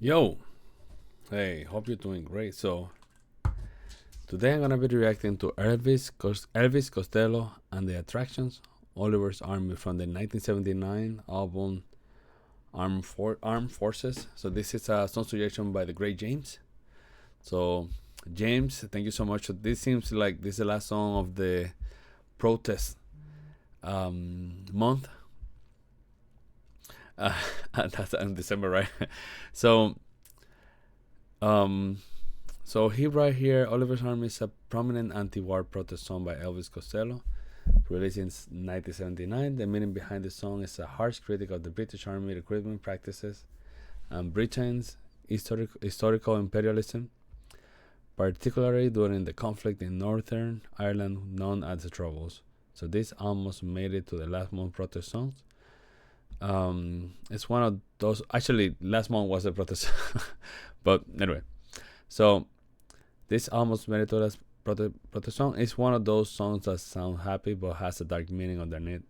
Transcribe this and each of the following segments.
Yo, hey, hope you're doing great. So today I'm gonna be reacting to Elvis Costello and the Attractions, Oliver's Army from the 1979 album Armed Forces. So this is a song suggestion by the great James. So James, thank you so much. So this seems like this is the last song of the protest month. Uh, that's in December, right? so um So he right here, Oliver's Army is a prominent anti-war protest song by Elvis Costello, released in 1979. The meaning behind the song is a harsh critic of the British Army recruitment practices and Britain's historical imperialism, particularly during the conflict in Northern Ireland known as the Troubles. So this almost made it to the last month protest songs. It's one of those. Actually, last month was a protest, but anyway. So this almost made it to last protest song. It's one of those songs that sound happy but has a dark meaning underneath.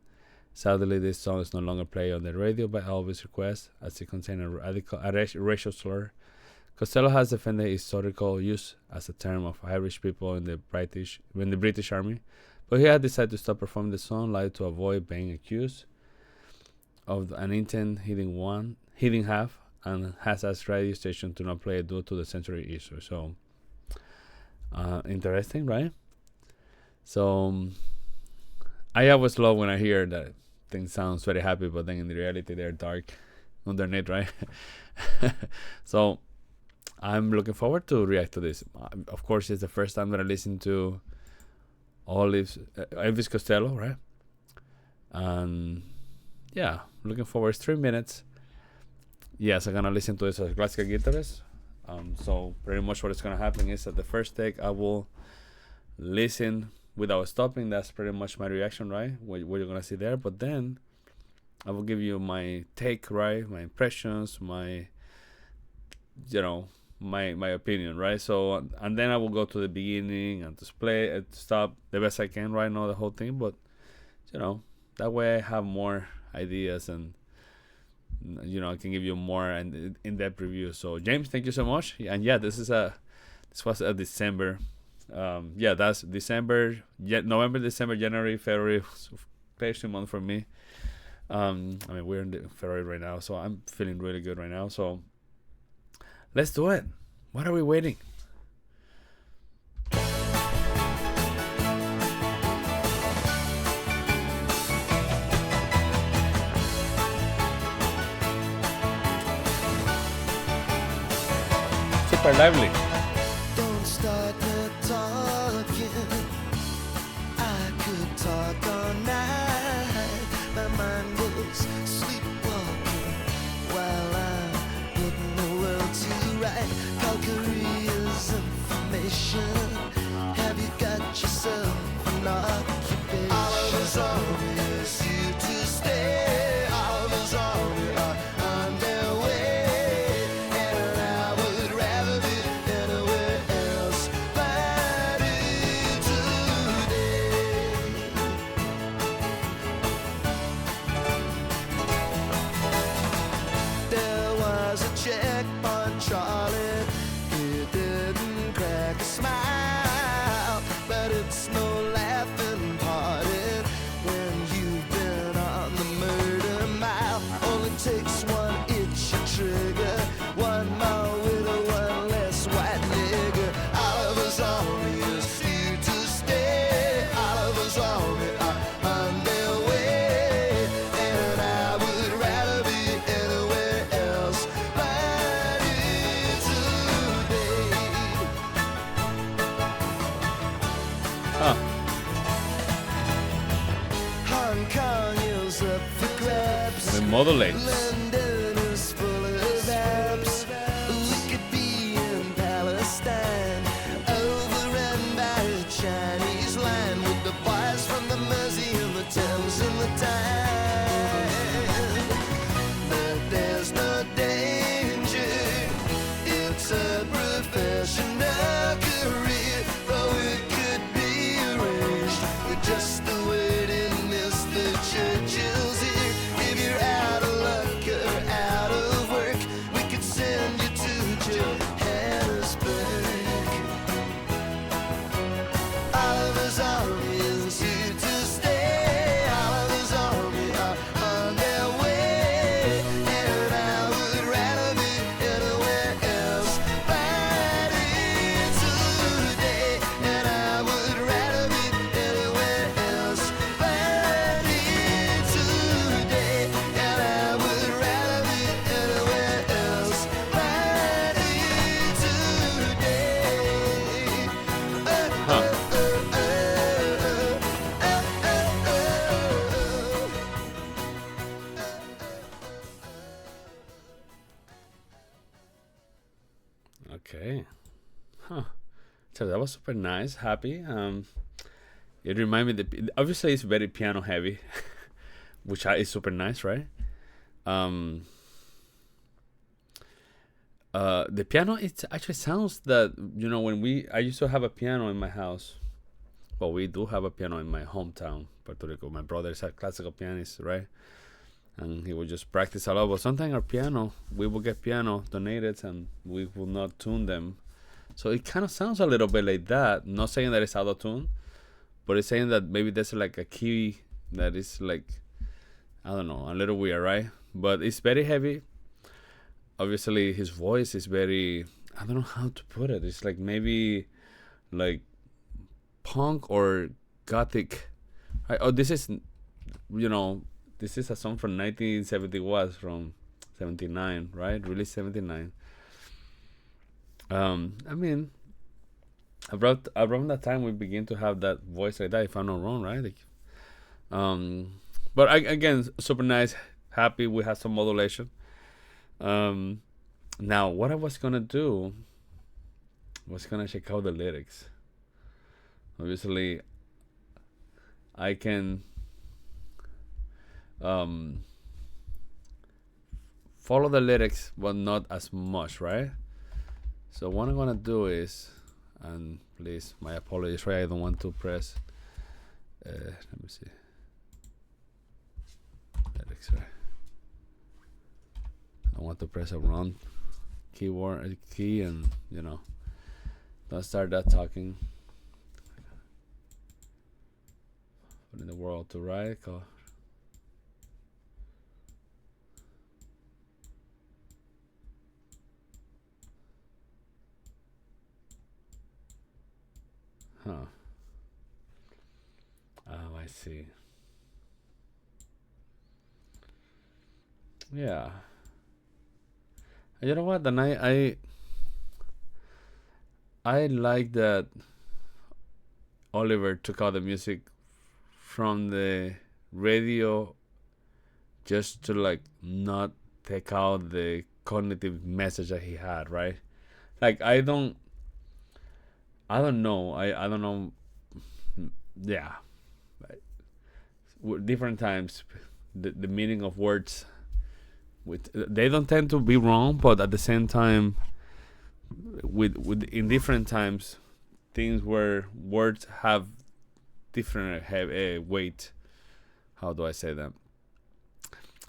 Sadly, this song is no longer played on the radio by Elvis' request, as it contains a racial slur. Costello has defended historical use as a term of Irish people in the British Army, but he had decided to stop performing the song live to avoid being accused of an intent he didn't have, and has asked radio station to not play it due to the censorship issue. So, interesting, right? So, I always love when I hear that things sounds very happy, but then in the reality they're dark underneath, right? So, I'm looking forward to react to this. Of course, it's the first time that I listen to Elvis Costello, right? And yeah, looking forward. It's 3 minutes. Yes, I'm gonna listen to this as a classical guitarist. So pretty much what is gonna happen is at the first take I will listen without stopping. That's pretty much my reaction, right? What you're gonna see there. But then I will give you my take, right? My impressions, my my opinion, right? So and then I will go to the beginning and to play to stop the best I can, right? Not the whole thing, but that way I have more ideas and I can give you more in-depth review. So James, thank you so much. And yeah, this was a December. Yeah, that's December. Yeah, November, December, January, February. Crazy month for me. I mean, we're in February right now, so I'm feeling really good right now. So let's do it. What are we waiting? Super lively. Don't start the talking. I could talk all night. My mind is sleepwalking while I'm putting the world to right. Calgary's information. Have you got yourself an occupation? Oliver's Army is here to stay. Oliver's Army are on their way, and I would rather be anywhere else fighting today. There was a checkpoint, Charlie. He didn't crack a smile, but it's no laughing party when you've been on the murder mile. Only takes one itch a trigger, one more widow, one less white nigger. Oliver's Army is here to stay. Oliver's Army are on their way, and I would rather be anywhere else fighting today. Hong Kong is up for grabs. The modulates. London is full of apps. We could be in Palestine, overrun by a Chinese line, with the boys from the Mersey and the Thames and the Tyne. But there's no danger. It's a professional career, though it could be arranged with just the waiting list. The Churchill's here. If you're out of luck Okay. Huh. So that was super nice, happy. It reminded me obviously it's very piano heavy, which is super nice, right? Um, the piano it actually sounds that when I used to have a piano in my house. Well, we do have a piano in my hometown, Puerto Rico. My brother is a classical pianist, right? And he would just practice a lot. But sometimes our piano, we will get piano donated, and we will not tune them. So it kind of sounds a little bit like that. Not saying that it's out of tune, but it's saying that maybe there's like a key that is like, I don't know, a little weird, right? But it's very heavy. Obviously, his voice is very, I don't know how to put it. It's like maybe like punk or gothic. Oh, this is, this is a song from 1970, was from 79, right? Released 79. I mean, around that time we begin to have that voice like that, if I'm not wrong, right? Like, but again, super nice, happy. We had some modulation. Now what I was gonna do was gonna check out the lyrics. Obviously, I can follow the lyrics, but not as much, right? So what I'm gonna do is, and please, my apologies, right? I don't want to press. Let me see. Lyrics, right? I want to press a wrong key, and don't start that talking. What in the world to write? Huh. Oh, I see. Yeah. You know what? And I like that Oliver took out the music from the radio just to like not take out the cognitive message that he had, right? Like I don't know. I don't know. Yeah. Different times the meaning of words they don't tend to be wrong, but at the same time with in different times things where words have different weight. How do I say that?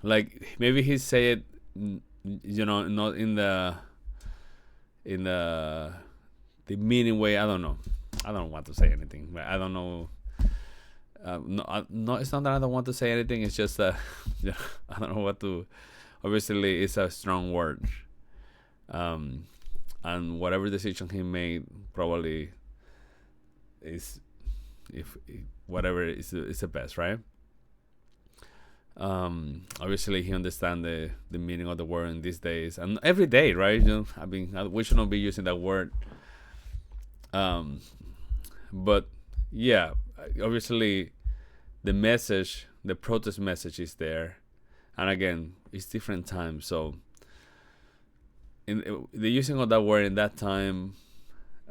Like maybe he say it, not in the meaning way. I don't know. I don't want to say anything. I don't know. No, it's not that I don't want to say anything. It's just that I don't know what to. Obviously, it's a strong word. And whatever decision he made probably is, if whatever is the best, right? Obviously he understand the meaning of the word in these days and every day, right? I mean, we should not be using that word. But yeah, obviously the message, the protest message is there, and again, it's different times. So in the using of that word in that time,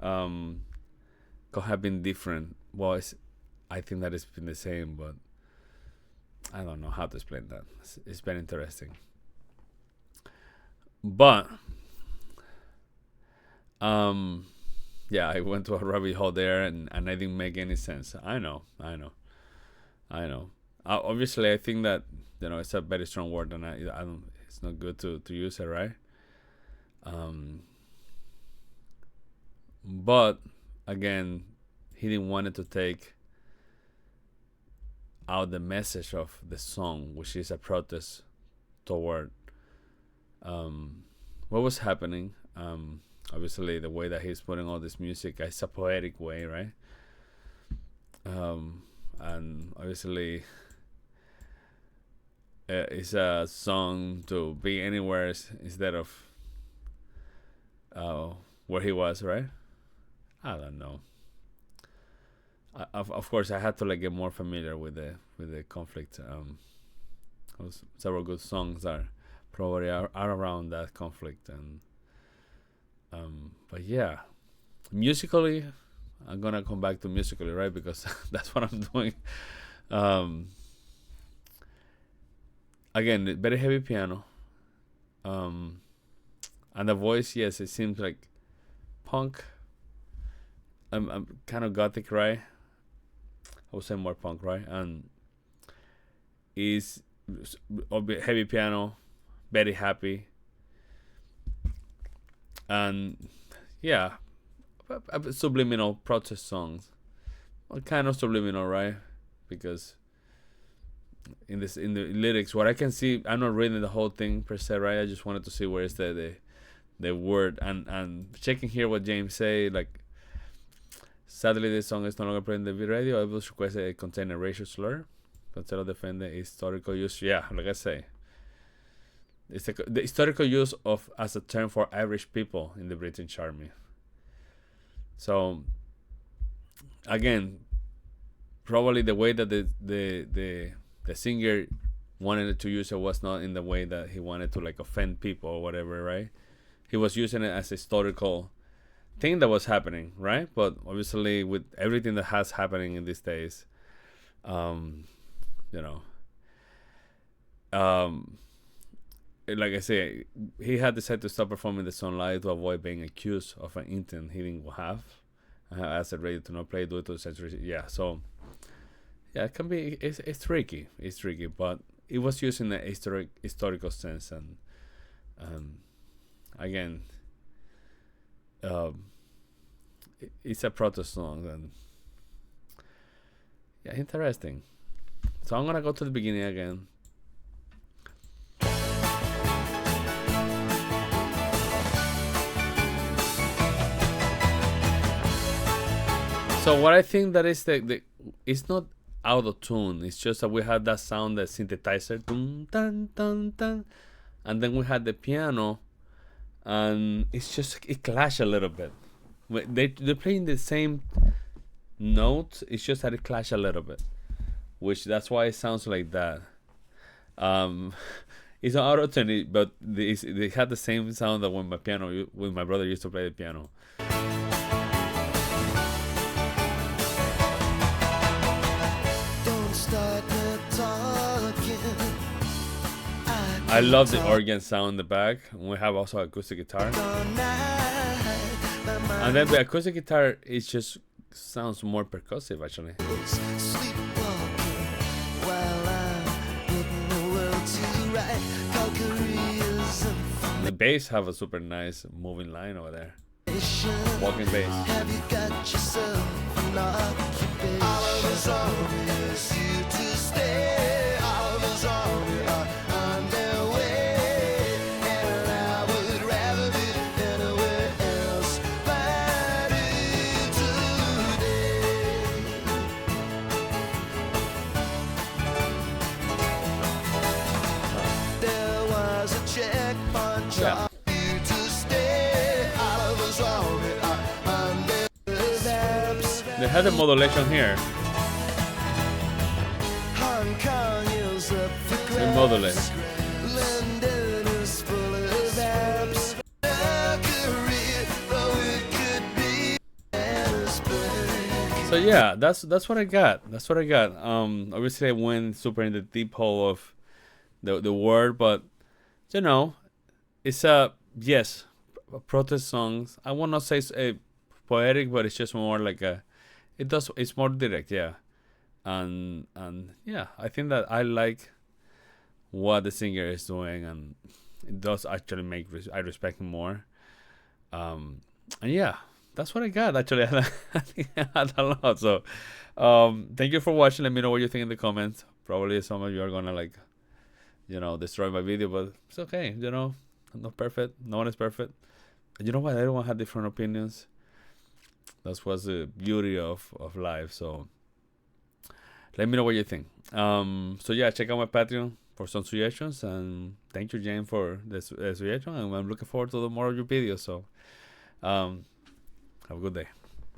could have been different. Well, I think that it's been the same, but I don't know how to explain that. It's very interesting. But yeah, I went to a rabbit hole there, and I didn't make any sense. I know. Obviously, I think that it's a very strong word, and I don't. It's not good to use it, right? But again, he didn't want it to take out the message of the song, which is a protest toward what was happening. Obviously, the way that he's putting all this music, it's a poetic way, right? And obviously, it's a song to be anywhere instead of where he was, right? I don't know. Of course, I had to like get more familiar with the conflict. Several good songs are probably are around that conflict, and But yeah, musically, I'm gonna come back to musically, right? Because that's what I'm doing. Um, Again, very heavy piano. Um, and the voice, yes, it seems like punk. I'm kind of gothic, right? I would say more punk, right? And is heavy piano, very happy, and yeah, subliminal protest songs. Well, kind of subliminal, right? Because in the lyrics, what I can see, I'm not reading the whole thing per se, right? I just wanted to see where is the word, and checking here what James say, like, sadly this song is no longer playing the radio. Elvis requested it contain a racial slur. Costello defended historical use. Yeah, like I say, it's the historical use of as a term for Irish people in the British Army. So again, probably the way that the singer wanted to use it was not in the way that he wanted to like offend people or whatever, right? He was using it as a historical thing that was happening, right? But obviously, with everything that has happening in these days, you know, like I say, he had decided to stop performing the song live to avoid being accused of an intent he didn't have. As a radio to not play due to the censorship. Yeah, so yeah, it can be. It's tricky. It's tricky, but it was used in a historical sense, and again, it's a protest song, and yeah, interesting. So I'm gonna go to the beginning again. So what I think that is the it's not out of tune. It's just that we had that sound, the synthesizer, dun, dun, dun, dun, and then we had the piano, and it's just it clash a little bit. They're playing the same note. It's just that it clash a little bit, which that's why it sounds like that. It's not out of tune, but they had the same sound that when my brother used to play the piano. I love the organ sound in the back. We have also acoustic guitar. And then the acoustic guitar, it just sounds more percussive actually. The bass have a super nice moving line over there. Walking bass. Have you got yourself an occupation? Yeah. They had the modulation here. They modulate. So yeah, that's what I got. That's what I got. Obviously I went super in the deep hole of the word, but you know, it's yes, protest songs. I will not say it's a poetic, but it's just more like it's more direct, yeah. And yeah, I think that I like what the singer is doing, and it does actually make I respect him more. And yeah, that's what I got actually. I think I had a lot. So thank you for watching. Let me know what you think in the comments. Probably some of you are gonna like, destroy my video, but it's okay. I'm not perfect. No one is perfect. And you know what? Everyone had different opinions. That's what's the beauty of life. So let me know what you think. So yeah, check out my Patreon for some suggestions, and thank you, Jane, for the suggestion. And I'm looking forward to more of your videos. So have a good day.